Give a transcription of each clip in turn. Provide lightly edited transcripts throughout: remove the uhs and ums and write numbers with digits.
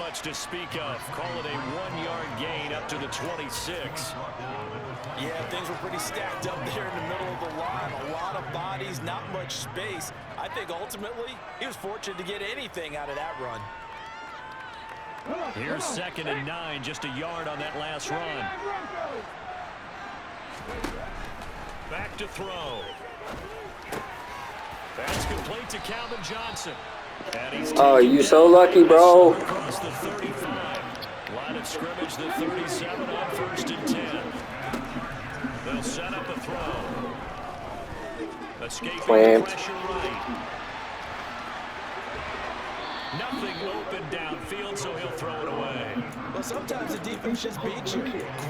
much to speak of. Call it a 1-yard gain up to the 26. Yeah, things were pretty stacked up there in the middle of the line. A lot of bodies, not much space. I think ultimately he was fortunate to get anything out of that run. Here's 2nd and 9, just a yard on that last run. Back to throw. That's complete to Calvin Johnson. Oh, you so lucky, bro. Across the 35. Line of scrimmage, the 37 on 1st and 10. They'll set up a throw. Escaping the pressure right. Nothing open downfield, so he'll throw it away. Well, sometimes the defense just beats you.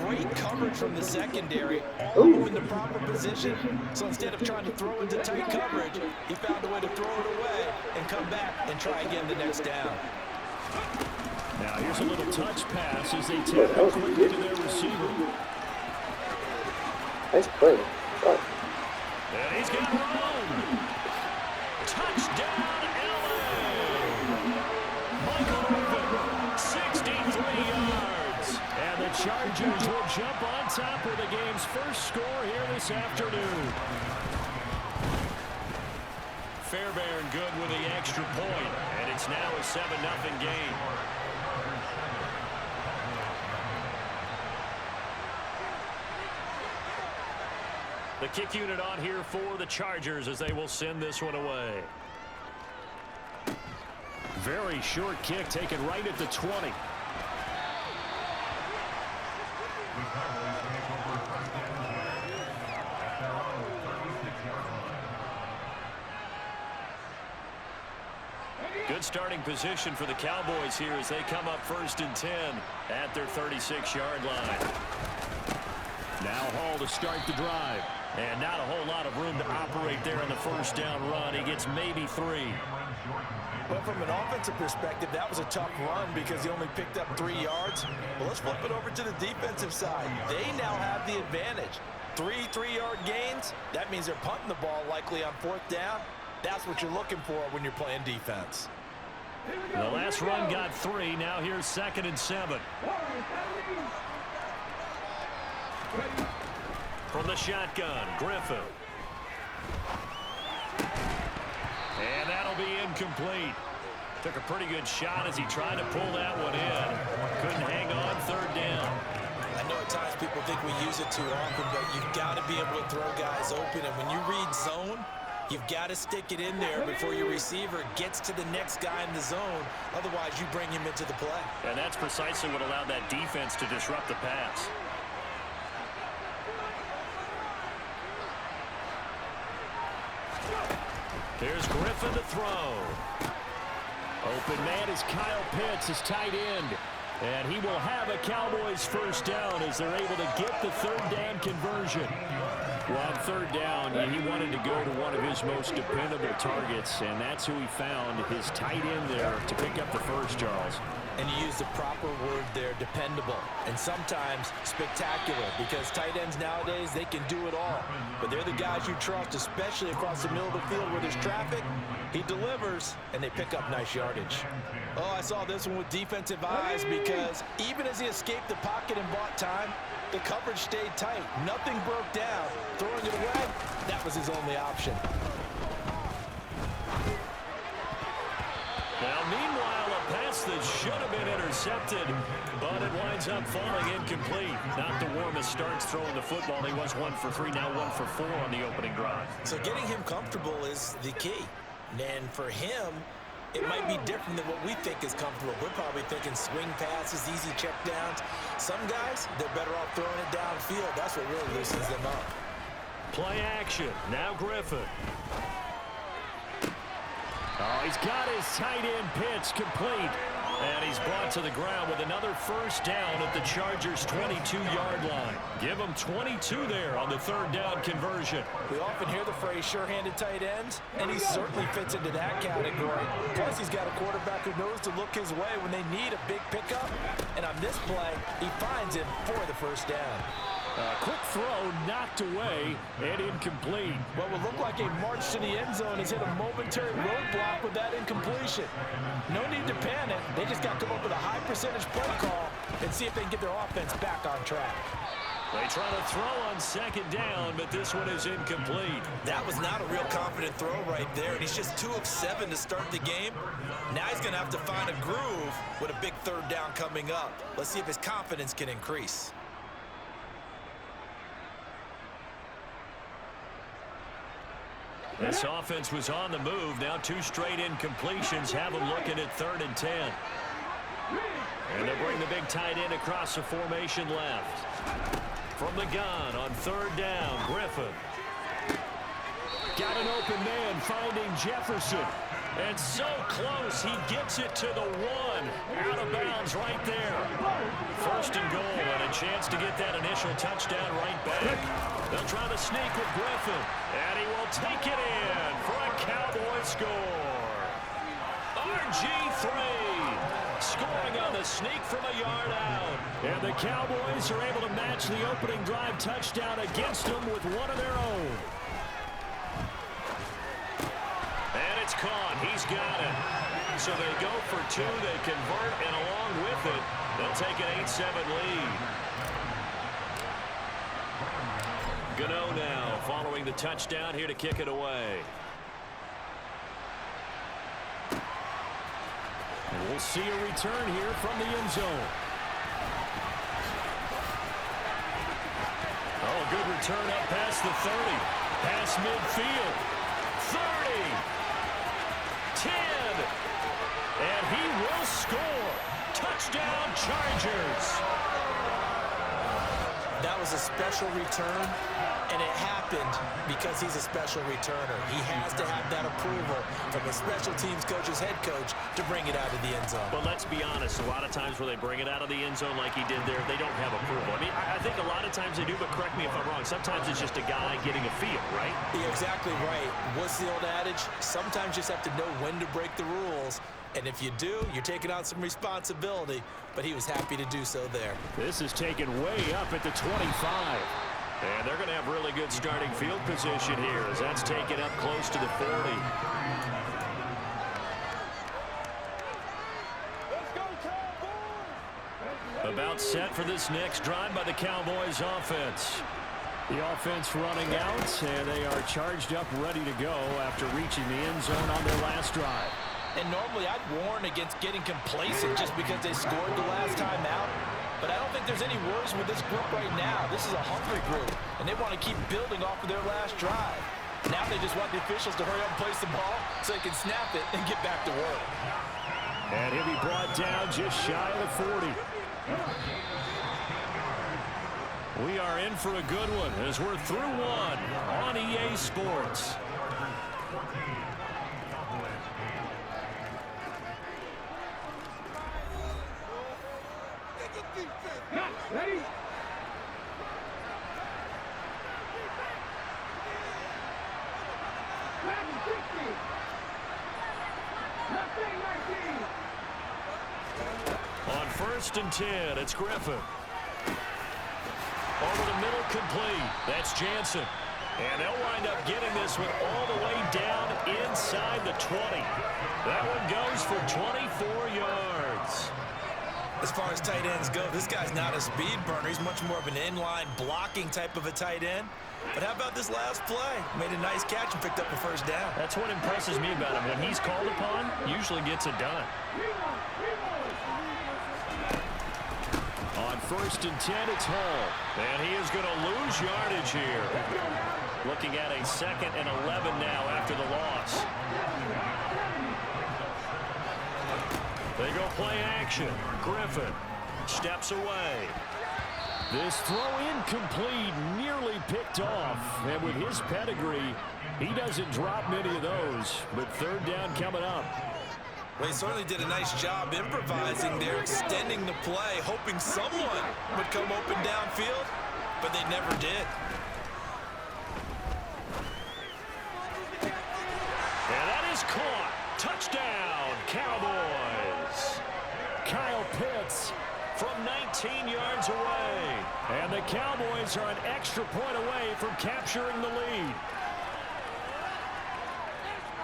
Great coverage from the secondary. All of them in the proper position. So instead of trying to throw into tight coverage, he found a way to throw it away and come back and try again the next down. Now here's a little touch pass as they take it quickly to their receiver. Nice play. Oh. And he's got room. Touchdown, Michael 63 yards. And the Chargers will jump on top with the game's first score here this afternoon. Fairbairn good with the extra point, and it's now a 7-0 game. The kick unit on here for the Chargers as they will send this one away. Very short kick taken right at the 20. Good starting position for the Cowboys here as they come up 1st and 10 at their 36-yard line. Now Hall to start the drive. And not a whole lot of room to operate there in the first down run. He gets maybe 3. Well, from an offensive perspective, that was a tough run because he only picked up 3 yards. But let's flip it over to the defensive side. They now have the advantage. 3 3-yard gains. That means they're punting the ball likely on 4th down. That's what you're looking for when you're playing defense. The last run got 3. Now here's 2nd and 7. From the shotgun, Griffin. And that'll be incomplete. Took a pretty good shot as he tried to pull that one in. Couldn't hang on 3rd down. I know at times people think we use it too often, but you've got to be able to throw guys open. And when you read zone, you've got to stick it in there before your receiver gets to the next guy in the zone. Otherwise, you bring him into the play. And that's precisely what allowed that defense to disrupt the pass. Here's Griffin to throw. Open man is Kyle Pitts, his tight end. And he will have a Cowboys first down as they're able to get the 3rd down conversion. Well, on 3rd down, he wanted to go to one of his most dependable targets, and that's who he found, his tight end there, to pick up the first, Charles. And you use the proper word there, dependable, and sometimes spectacular, because tight ends nowadays, they can do it all. But they're the guys you trust, especially across the middle of the field where there's traffic. He delivers, and they pick up nice yardage. Oh, I saw this one with defensive eyes because even as he escaped the pocket and bought time, the coverage stayed tight. Nothing broke down. Throwing it away, that was his only option. Now, meanwhile, a pass that should have been intercepted, but it winds up falling incomplete. Not the warmest starts throwing the football. He was 1 for 3, now 1 for 4 on the opening drive. So getting him comfortable is the key. And for him, it might be different than what we think is comfortable. We're probably thinking swing passes, easy check downs. Some guys, they're better off throwing it downfield. That's what really loosens them up. Play action. Now Griffin. Oh, he's got his tight end pitch complete. And he's brought to the ground with another first down at the Chargers' 22-yard line. Give him 22 there on the 3rd down conversion. We often hear the phrase sure-handed tight ends, and he certainly fits into that category. Plus, he's got a quarterback who knows to look his way when they need a big pickup. And on this play, he finds him for the first down. Quick throw knocked away and incomplete. What would look like a march to the end zone has hit a momentary roadblock with that incompletion. No need to panic. They just got to come up with a high percentage play call and see if they can get their offense back on track. They try to throw on second down, but this one is incomplete. That was not a real confident throw right there, and he's just 2 of 7 to start the game. Now he's going to have to find a groove with a big third down coming up. Let's see if his confidence can increase. This offense was on the move. Now 2 straight incompletions have them looking at 3rd and 10. And they'll bring the big tight end across the formation left. From the gun on 3rd down, Griffin. Got an open man finding Jefferson. And so close, he gets it to the 1. Out of bounds right there. 1st and goal and a chance to get that initial touchdown right back. They'll try to sneak with Griffin. And he will take it in for a Cowboy score. RG3 scoring on the sneak from a yard out. And the Cowboys are able to match the opening drive touchdown against them with one of their own. And it's caught. He's got it. So they go for 2. They convert, and along with it, they'll take an 8-7 lead. Gano now following the touchdown here to kick it away. And we'll see a return here from the end zone. Oh, a good return up past the 30. Past midfield. 30. 10. And he will score. Touchdown, Chargers. That was a special return, and it happened because he's a special returner. He has to have that approval from the special teams coach's head coach to bring it out of the end zone. But let's be honest, a lot of times where they bring it out of the end zone like he did there, they don't have approval. I mean, I think a lot of times they do, but correct me if I'm wrong. Sometimes it's just a guy getting a feel, right? You're exactly right. What's the old adage? Sometimes you just have to know when to break the rules. And if you do, you're taking on some responsibility. But he was happy to do so there. This is taken way up at the 25. And they're going to have really good starting field position here as that's taken up close to the 40. About set for this next drive by the Cowboys offense. The offense running out, and they are charged up, ready to go after reaching the end zone on their last drive. And normally I'd warn against getting complacent just because they scored the last time out. But I don't think there's any worries with this group right now. This is a hungry group, and they want to keep building off of their last drive. Now they just want the officials to hurry up and place the ball so they can snap it and get back to work. And he'll be brought down just shy of the 40. We are in for a good one as we're through one on EA Sports. Ready? On 1st and 10, it's Griffin. Over the middle, complete. That's Jansen. And they'll wind up getting this one all the way down inside the 20. That one goes for 24 yards. As far as tight ends go, this guy's not a speed burner. He's much more of an inline blocking type of a tight end. But how about this last play? Made a nice catch and picked up the 1st down. That's what impresses me about him. When he's called upon, usually gets it done. On 1st and 10, it's Hall. And he is going to lose yardage here. Looking at a 2nd and 11 now after the loss. They go play action. Griffin steps away. This throw incomplete, nearly picked off. And with his pedigree, he doesn't drop many of those. But 3rd down coming up. Well, he certainly did a nice job improvising there, extending the play, hoping someone would come open downfield, but they never did. And that is caught. Touchdown, Cowboys. Kyle Pitts from 19 yards away. And the Cowboys are an extra point away from capturing the lead.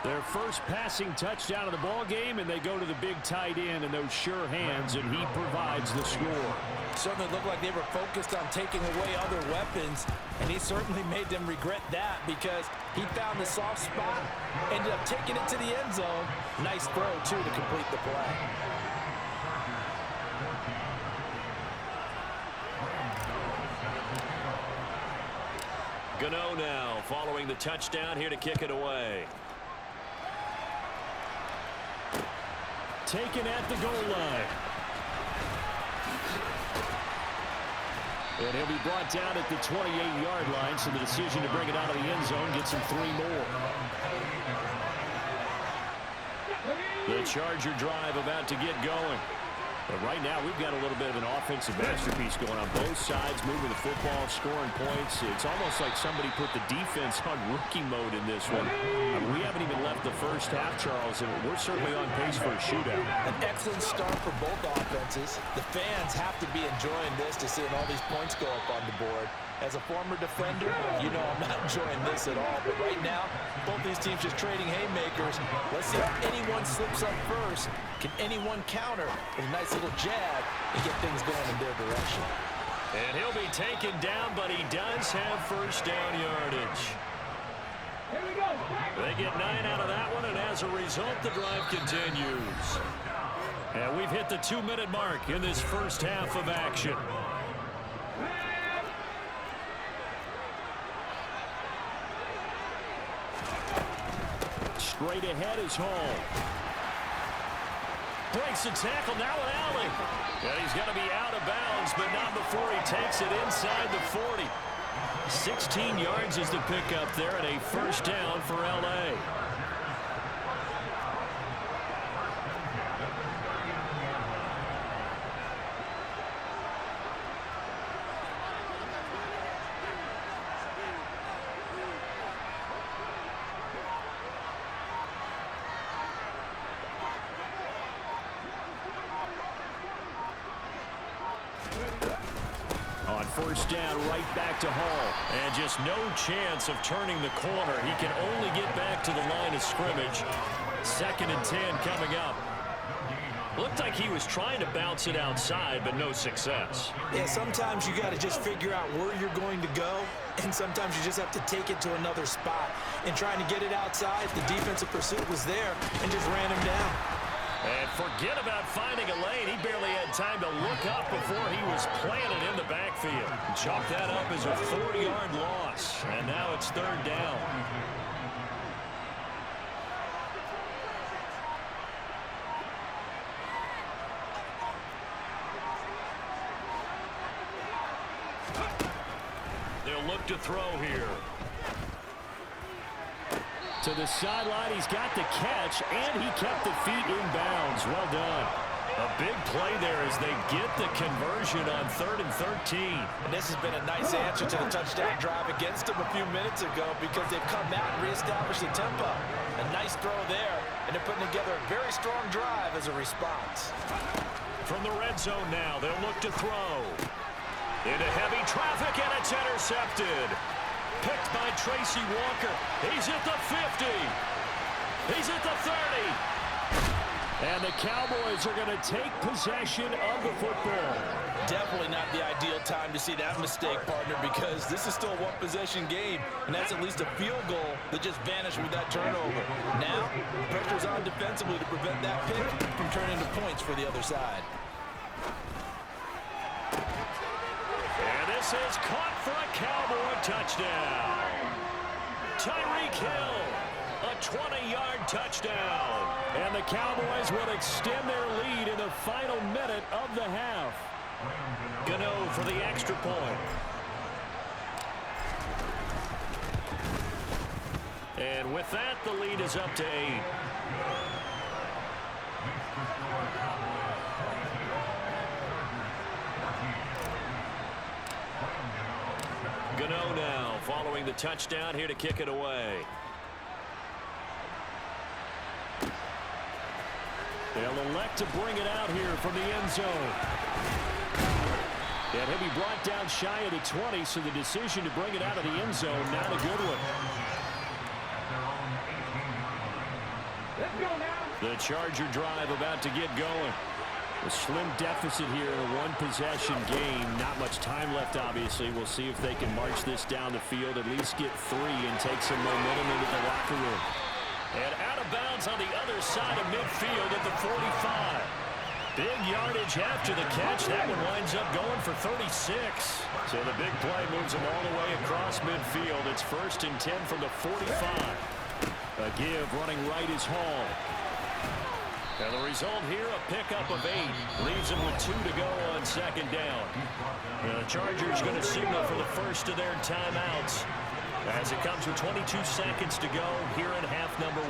Their first passing touchdown of the ball game, and they go to the big tight end and those sure hands, and he provides the score. Certainly looked like they were focused on taking away other weapons, and he certainly made them regret that because he found the soft spot, ended up taking it to the end zone. Nice throw, too, to complete the play. Gano now following the touchdown here to kick it away. Taken at the goal line. And he'll be brought down at the 28-yard line, so the decision to bring it out of the end zone gets him 3 more. The Charger drive about to get going. But right now, we've got a little bit of an offensive masterpiece going on both sides, moving the football, scoring points. It's almost like somebody put the defense on rookie mode in this one. We haven't even left the first half, Charles, and we're certainly on pace for a shootout. An excellent start for both offenses. The fans have to be enjoying this to seeing all these points go up on the board. As a former defender, you know I'm not enjoying this at all. But right now, both these teams just trading haymakers. Let's see if anyone slips up first. Can anyone counter with a nice little jab and get things going in their direction? And he'll be taken down, but he does have first down yardage. Here we go. They get 9 out of that one, and as a result, the drive continues. And we've hit the 2-minute mark in this first half of action. Straight ahead is Hall. Breaks the tackle, now an alley. And he's going to be out of bounds, but not before he takes it inside the 40. 16 yards is the pickup there, and a first down for L.A. On first down, right back to Hall. And just no chance of turning the corner. He can only get back to the line of scrimmage. 2nd and 10 coming up. Looked like he was trying to bounce it outside, but no success. Yeah, sometimes you got to just figure out where you're going to go, and sometimes you just have to take it to another spot. And trying to get it outside, the defensive pursuit was there and just ran him down. And forget about finding a lane. He barely had time to look up before he was planted in the backfield. Chalk that up as a 40-yard loss. And now it's 3rd down. They'll look to throw here. To the sideline, he's got the catch, and he kept the feet in bounds. Well done. A big play there as they get the conversion on 3rd and 13. And this has been a nice answer to the touchdown drive against them a few minutes ago because they've come out and reestablished the tempo. A nice throw there, and they're putting together a very strong drive as a response. From the red zone now, they'll look to throw. Into heavy traffic, and it's intercepted. Picked by Tracy Walker. He's at the 50. He's at the 30. And the Cowboys are going to take possession of the football. Definitely not the ideal time to see that mistake, partner, because this is still a one-possession game, and that's at least a field goal that just vanished with that turnover. Now, pressure's on defensively to prevent that pick from turning into points for the other side. And this is caught for a Cowboy touchdown. Tyreek Hill, a 20-yard touchdown. And the Cowboys will extend their lead in the final minute of the half. Gano for the extra point. And with that, the lead is up to 8. Gano now following the touchdown here to kick it away. They'll elect to bring it out here from the end zone. And he'll be brought down shy of the 20, so the decision to bring it out of the end zone, not a good one. The Charger drive about to get going. A slim deficit here in a one-possession game. Not much time left, obviously. We'll see if they can march this down the field, at least get 3 and take some momentum into the locker room. And out of bounds on the other side of midfield at the 45. Big yardage after the catch. That one winds up going for 36. So the big play moves them all the way across midfield. It's 1st and 10 from the 45. A give running right is Hall. And the result here, a pickup of 8. Leaves them with 2 to go on 2nd down. And the Chargers going to signal for the first of their timeouts as it comes with 22 seconds to go here in half number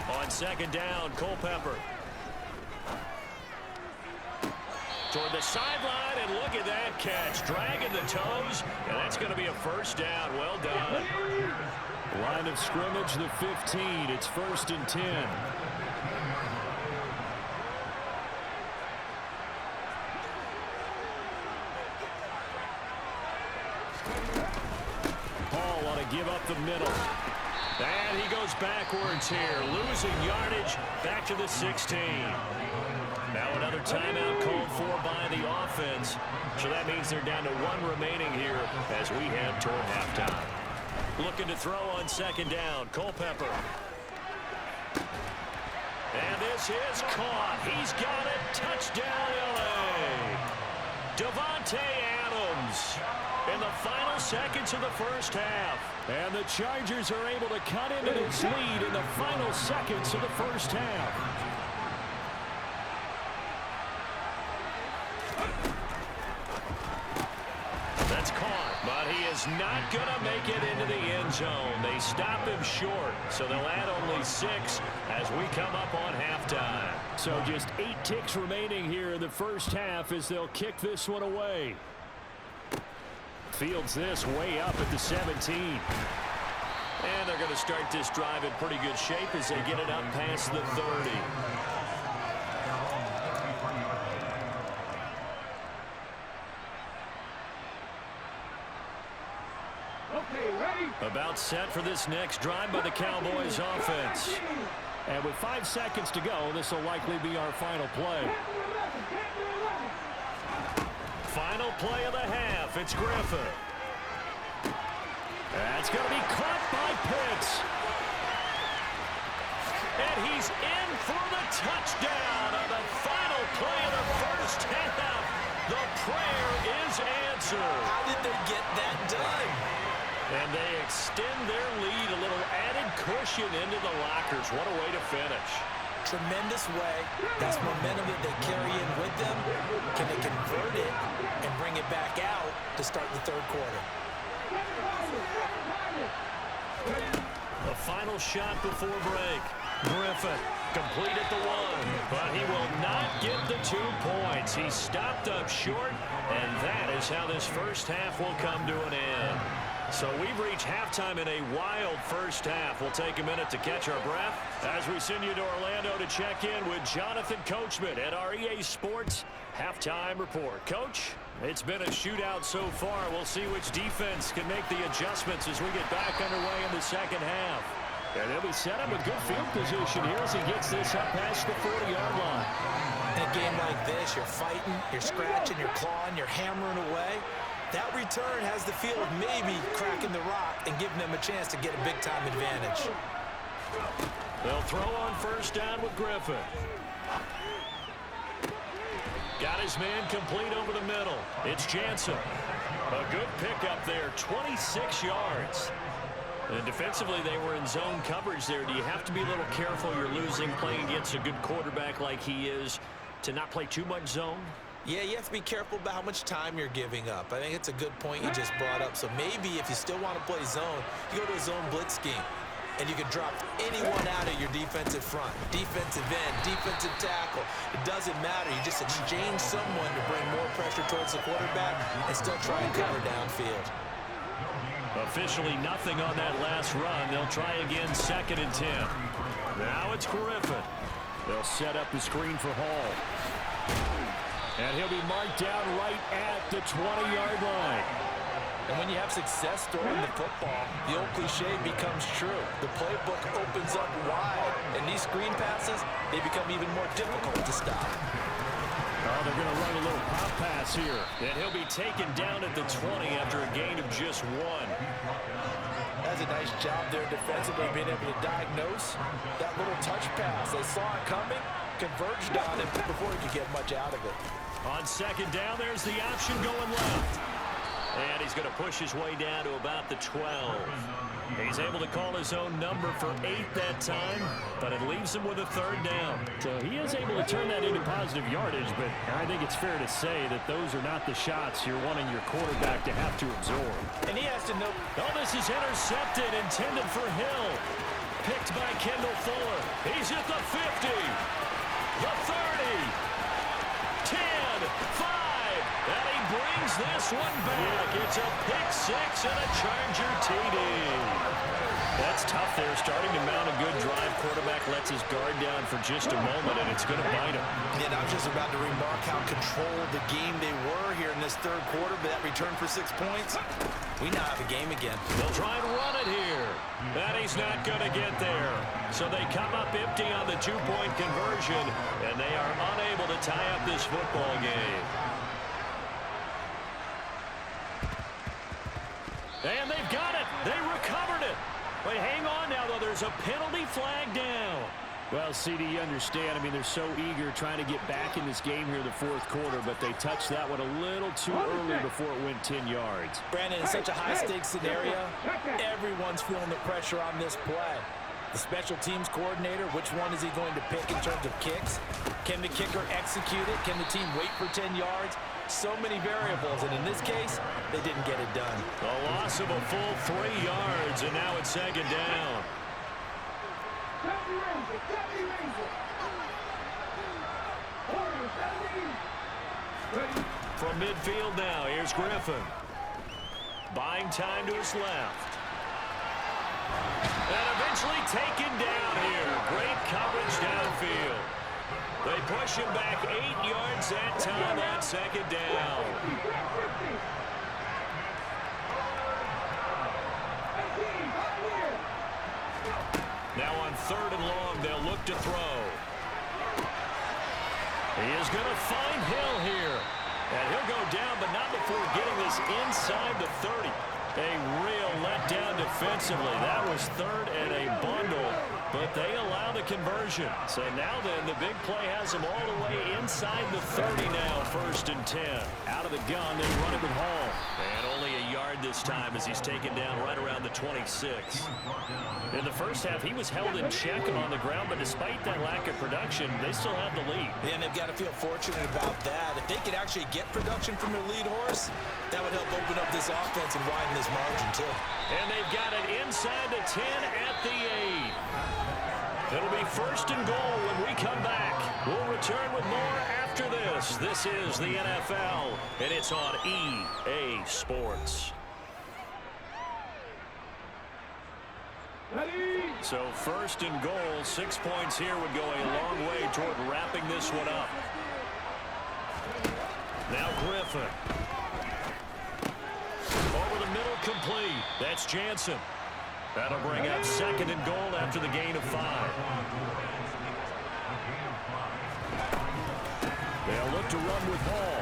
1. On 2nd down, Culpepper. Toward the sideline, and look at that catch. Dragging the toes, and that's going to be a 1st down. Well done. Line of scrimmage, the 15. It's 1st and 10. Hall ought to give up the middle. And he goes backwards here, losing yardage back to the 16. Now another timeout called for by the offense. So that means they're down to 1 remaining here as we head toward halftime. Looking to throw on 2nd down, Culpepper. And this is caught. He's got it. Touchdown, L.A. Devontae Adams in the final seconds of the 1st half. And the Chargers are able to cut into this lead in the final seconds of the 1st half. That's caught, but he is not going to make it into the end zone. They stop him short, so they'll add only 6 as we come up on halftime. So just 8 ticks remaining here in the 1st half as they'll kick this one away. Fields this way up at the 17. And they're going to start this drive in pretty good shape as they get it up past the 30. About set for this next drive by the Cowboys offense. And with 5 seconds to go, this will likely be our final play. Final play of the half. It's Griffin. That's going to be caught by Pitts. And he's in for the touchdown on the final play of the 1st half. The prayer is answered. How did they get that done? And they extend their lead, a little added cushion into the lockers. What a way to finish. Tremendous way. That's momentum that they carry in with them. Can they convert it and bring it back out to start the 3rd quarter? The final shot before break. Griffin complete at the 1, but he will not get the 2 points. He stopped up short, and that is how this 1st half will come to an end. So we've reached halftime in a wild 1st half. We'll take a minute to catch our breath as we send you to Orlando to check in with Jonathan Coachman at our EA Sports Halftime Report. Coach, it's been a shootout so far. We'll see which defense can make the adjustments as we get back underway in the 2nd half. And he'll be set up with good field position here as he gets this up past the 40-yard line. In a game like this, you're fighting, you're scratching, you're clawing, you're hammering away. That return has the feel of maybe cracking the rock and giving them a chance to get a big-time advantage. They'll throw on 1st down with Griffin. Got his man complete over the middle. It's Jansen. A good pickup there, 26 yards. And defensively, they were in zone coverage there. Do you have to be a little careful? You're losing playing against a good quarterback like he is to not play too much zone? Yeah, you have to be careful about how much time you're giving up. I think it's a good point you just brought up. So maybe if you still want to play zone, you go to a zone blitz scheme. And you can drop anyone out of your defensive front. Defensive end, defensive tackle. It doesn't matter. You just exchange someone to bring more pressure towards the quarterback and still try and cover downfield. Officially nothing on that last run. They'll try again 2nd and 10. Now it's Griffin. They'll set up the screen for Hall. And he'll be marked down right at the 20-yard line. And when you have success throwing the football, the old cliche becomes true. The playbook opens up wide, and these screen passes, they become even more difficult to stop. Oh, they're going to run a little pop pass here. And he'll be taken down at the 20 after a gain of just 1. That's a nice job there defensively, being able to diagnose that little touch pass. They saw it coming, converged on it before he could get much out of it. On second down, there's the option going left. And he's going to push his way down to about the 12. He's able to call his own number for 8 that time, but it leaves him with a third down. So he is able to turn that into positive yardage, but I think it's fair to say that those are not the shots you're wanting your quarterback to have to absorb. And he has to know. Oh, this is intercepted, intended for Hill. Picked by Kendall Fuller. He's at the 50, the 30, 10, 5. And he brings this one back. It's a pick-6 and a Charger TD. That's tough there, starting to mount a good drive. Quarterback lets his guard down for just a moment, and it's going to bite him. And I was just about to remark how controlled the game they were here in this third quarter, but that return for 6 points, we now have a game again. They'll try and run it here. And he's not going to get there. So they come up empty on the 2-point conversion, and they are unable to tie up this football game. And they've got it. They recovered it. But hang on now, though. There's a penalty flag down. Well, CD, you understand. I mean, they're so eager trying to get back in this game here in the fourth quarter, but they touched that one a little too early before it went 10 yards. Brandon, in such a high-stakes scenario, everyone's feeling the pressure on this play. The special teams coordinator, which one is he going to pick in terms of kicks? Can the kicker execute it? Can the team wait for 10 yards? So many variables, and in this case, they didn't get it done. A loss of a full 3 yards, and now it's second down. From midfield now, here's Griffin. Buying time to his left. And eventually taken down here. Great coverage downfield. They push him back 8 yards that time on second down. Now on third and long, they'll look to throw. He is going to find Hill here. And he'll go down, but not before getting this inside the 30. A real letdown defensively. That was third and a bundle, but they allow the conversion. So now then, the big play has them all the way inside the 30 now, 1st and 10. Out of the gun, they run it with Hall. And only a yard this time as he's taken down right around the 26. In the first half, he was held in check and on the ground, but despite that lack of production, they still have the lead. And they've got to feel fortunate about that. If they could actually get production from their lead horse, that would help open up this offense and widen this margin, too. And they've got it inside the 10 at the 8. It'll be 1st and goal when we come back. We'll return with more after this. This is the NFL, and it's on EA Sports. So 1st and goal, 6 points here would go a long way toward wrapping this one up. Now Griffin. Over the middle, complete. That's Jansen. That'll bring up 2nd and goal after the gain of 5. They'll look to run with Hall.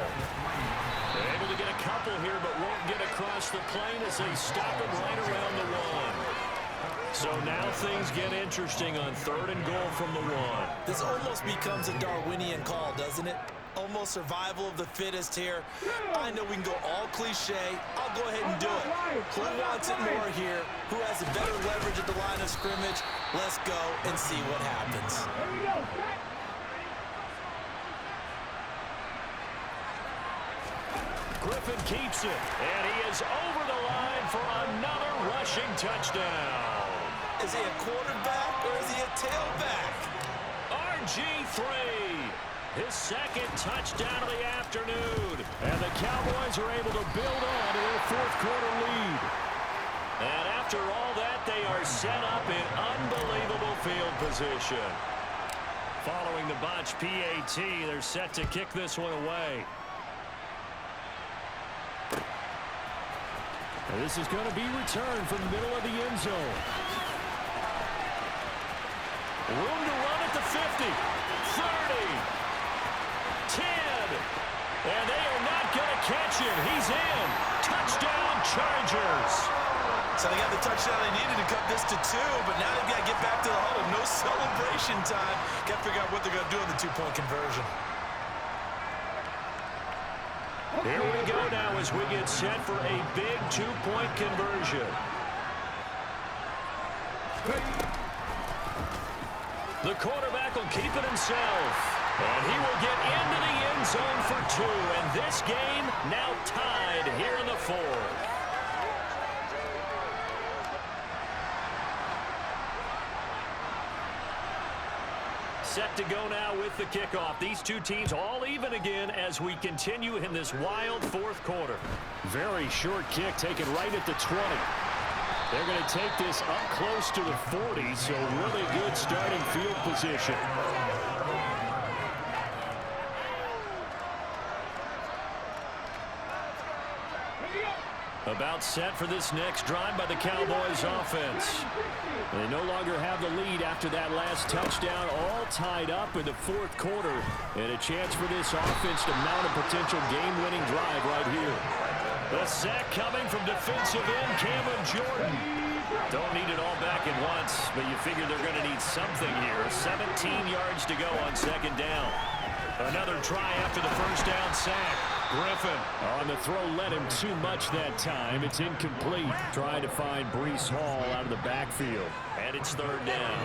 They're able to get a couple here, but won't get across the plane as they stop him right around the 1. So now things get interesting on 3rd and goal from the 1. This almost becomes a Darwinian call, doesn't it? Almost survival of the fittest here. I know we can go all cliche. I'll go ahead and do it. Who wants it more here? Who has the better leverage at the line of scrimmage? Let's go and see what happens. Griffin keeps it, and he is over the line for another rushing touchdown. Is he a quarterback or is he a tailback? RG3, his 2nd touchdown of the afternoon. And the Cowboys are able to build on to their 4th quarter lead. And after all that, they are set up in unbelievable field position. Following the botch PAT, they're set to kick this one away. This is going to be returned from the middle of the end zone. Room to run at the 50, 30, 10, and they are not going to catch him. He's in. Touchdown, Chargers. So they got the touchdown they needed to cut this to 2, but now they've got to get back to the huddle. No celebration time. Got to figure out what they're going to do on the two-point conversion. Here we go now as we get set for a big two-point conversion. The quarterback will keep it himself. And he will get into the end zone for 2. And this game now tied here in the 4th. Set to go now with the kickoff. These two teams all even again as we continue in this wild 4th quarter. Very short kick taken right at the 20. They're going to take this up close to the 40, so really good starting field position. About set for this next drive by the Cowboys offense. They no longer have the lead after that last touchdown, all tied up in the 4th quarter. And a chance for this offense to mount a potential game-winning drive right here. The sack coming from defensive end Cameron Jordan. Don't need it all back at once, but you figure they're going to need something here. 17 yards to go on 2nd down. Another try after the first down sack. Griffin on the throw led him too much that time. It's incomplete. Trying to find Breece Hall out of the backfield. And it's 3rd down.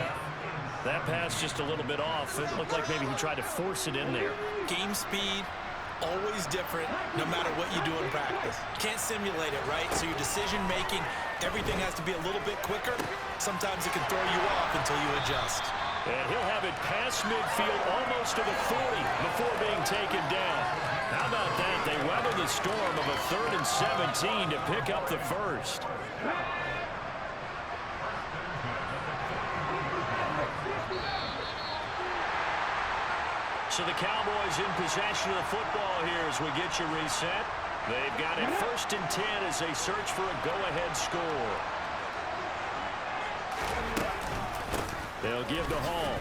That pass just a little bit off. It looked like maybe he tried to force it in there. Game speed, always different no matter what you do in practice. Can't simulate it, right? So your decision making, everything has to be a little bit quicker. Sometimes it can throw you off until you adjust. And he'll have it past midfield almost to the 40 before being taken down. How about that? They weather the storm of a 3rd and 17 to pick up the first. So the Cowboys in possession of the football here as we get you reset. They've got it 1st and 10 as they search for a go-ahead score. They'll give to Hall.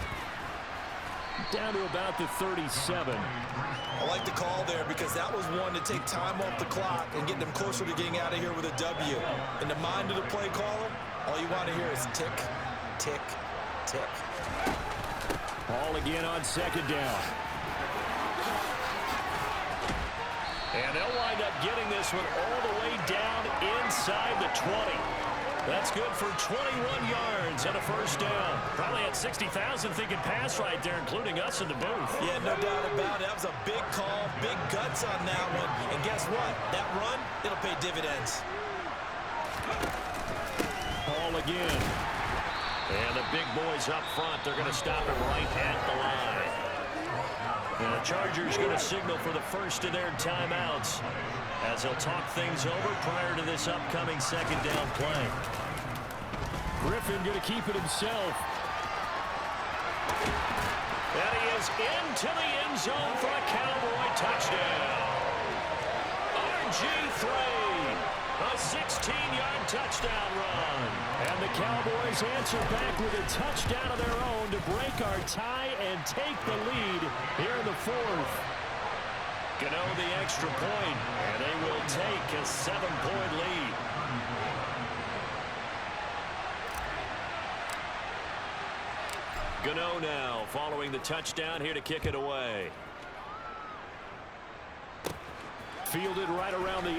Down to about the 37. I like the call there because that was one to take time off the clock and get them closer to getting out of here with a W. In the mind of the play caller, all you want to hear is tick, tick, tick. Hall again on 2nd down. And they'll wind up getting this one all the way down inside the 20. That's good for 21 yards and a first down. Probably had 60,000 thinking pass right there, including us in the booth. Yeah, no doubt about it. That was a big call, big guts on that one. And guess what? That run, it'll pay dividends. Hall again. And the big boys up front, they're going to stop him right at the line. And the Chargers going to signal for the first of their timeouts as they'll talk things over prior to this upcoming 2nd down play. Griffin going to keep it himself. And he is into the end zone for a Cowboy touchdown. RG3, a 16-yard touchdown run. And the Cowboys answer back with a touchdown of their own to break our tie and take the lead here in the 4th. Gano the extra point, and they will take a 7-point lead. Gano now following the touchdown here to kick it away. Fielded right around the 8.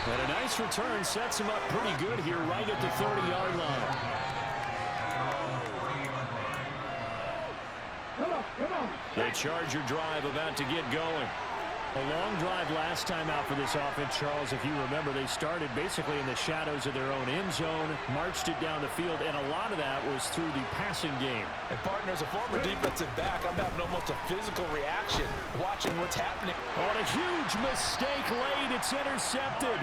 And a nice return sets him up pretty good here right at the 30-yard line. The Charger drive about to get going. A long drive last time out for this offense, Charles. If you remember, they started basically in the shadows of their own end zone, marched it down the field, and a lot of that was through the passing game. And partner, as a former defensive back, I'm having almost a physical reaction watching what's happening. On a huge mistake late, it's intercepted.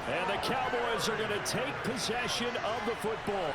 And the Cowboys are going to take possession of the football.